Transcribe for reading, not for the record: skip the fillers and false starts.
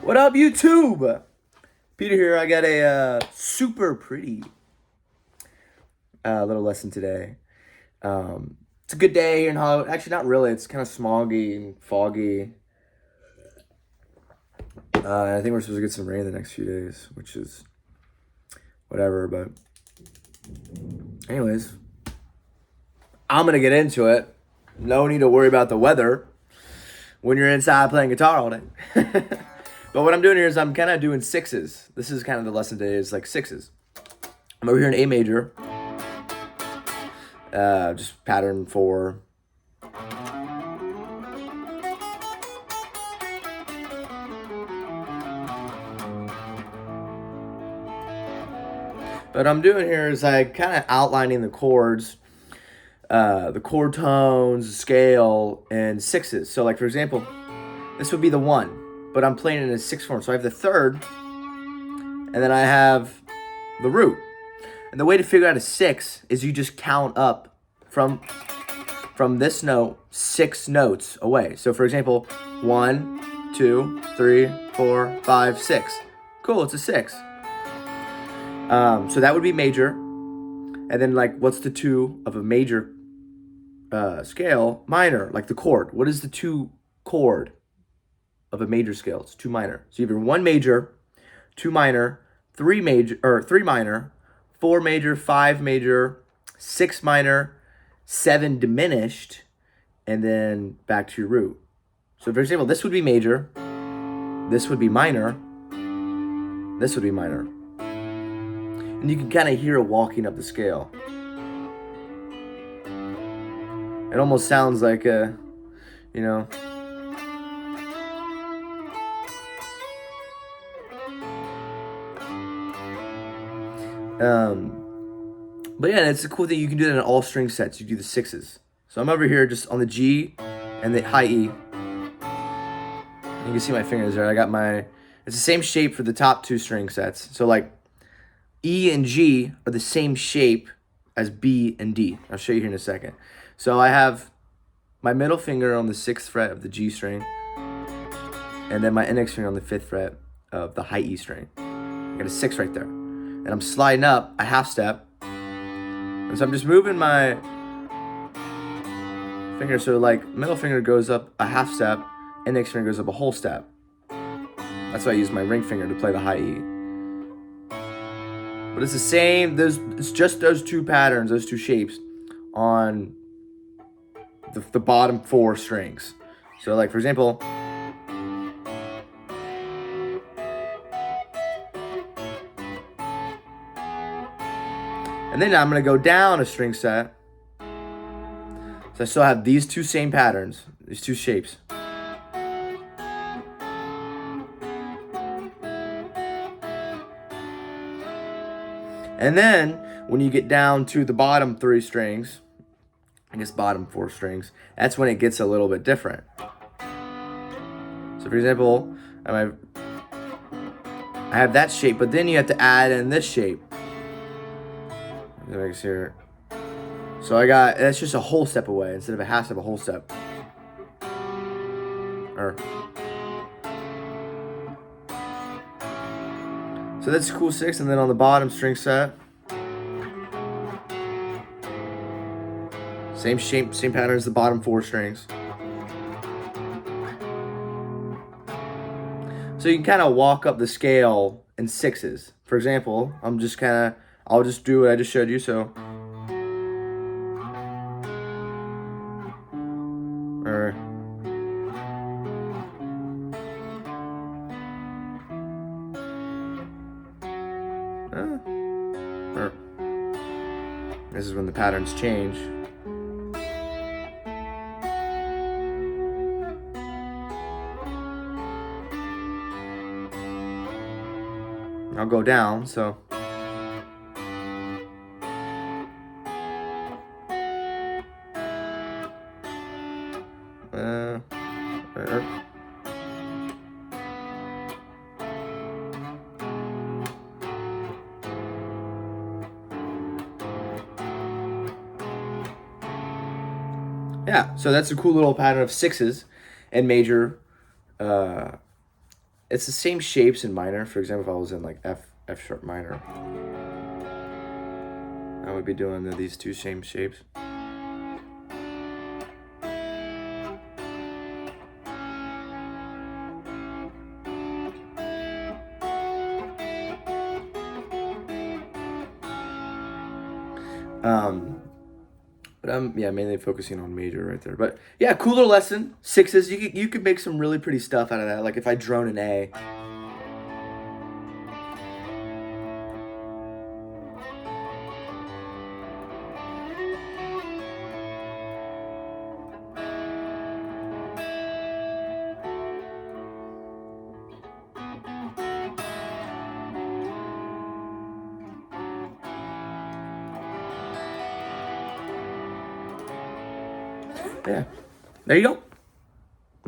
What up, YouTube? Peter here. I got a super pretty little lesson today. It's a good day here in Hollywood. Actually, not really. It's kind of smoggy and foggy. I think we're supposed to get some rain the next few days, which is whatever. But anyways, I'm going to get into it. No need to worry about the weather when you're inside playing guitar all day. But what I'm doing here is I'm kind of doing sixes. This is kind of the lesson today, is like sixes. I'm over here in A major. Just pattern 4. What I'm doing here is I kind of outlining the chords, the chord tones, the scale, and sixes. So like, for example, this would be the 1. But I'm playing in a 6 form. So I have the 3rd, and then I have the root. And the way to figure out a 6 is you just count up from this note 6 notes away. So for example, 1, 2, 3, 4, 5, 6. Cool, it's a 6. So that would be major. And then like, what's the 2 of a major scale? Minor, like the chord. What is the 2 chord of a major scale? It's 2 minor. So you have your 1 major, 2 minor, 3 major, or 3 minor, 4 major, 5 major, 6 minor, 7 diminished, and then back to your root. So for example, this would be major, this would be minor, this would be minor. And you can kind of hear it walking up the scale. It almost sounds like a, you know, but yeah, it's a cool thing. You can do that in all string sets. You do the 6s. So I'm over here just on the G and the high E. You can see my fingers there. I got it's the same shape for the top 2 string sets. So like E and G are the same shape as B and D. I'll show you here in a second. So I have my middle finger on the 6th fret of the G string, and then my index finger on the 5th fret of the high E string. I got a 6 right there. And I'm sliding up a half step. And so I'm just moving my finger. So like middle finger goes up a half step, index finger goes up a whole step. That's why I use my ring finger to play the high E. But it's the same, it's just those 2 patterns, those 2 shapes on the bottom 4 strings. So like, for example, and then I'm going to go down a string set. So I still have these 2 same patterns, these 2 shapes. And then when you get down to the bottom 3 strings, I guess bottom 4 strings, that's when it gets a little bit different. So for example, I have that shape, but then you have to add in this shape. Here. So that's just a whole step away instead of a half step, a whole step. So that's a cool 6, and then on the bottom string set, same shape, same pattern as the bottom 4 strings. So you can kind of walk up the scale in 6s. For example, I'll just do what I just showed you. So, this is when the patterns change. I'll go down, so. Yeah, so that's a cool little pattern of 6s and major it's the same shapes in minor. For example, if I was in like F sharp minor, I would be doing these two same shapes. But I'm mainly focusing on major right there. But yeah, cooler lesson. 6's. You could make some really pretty stuff out of that. Like if I drone an A. Yeah. There you go.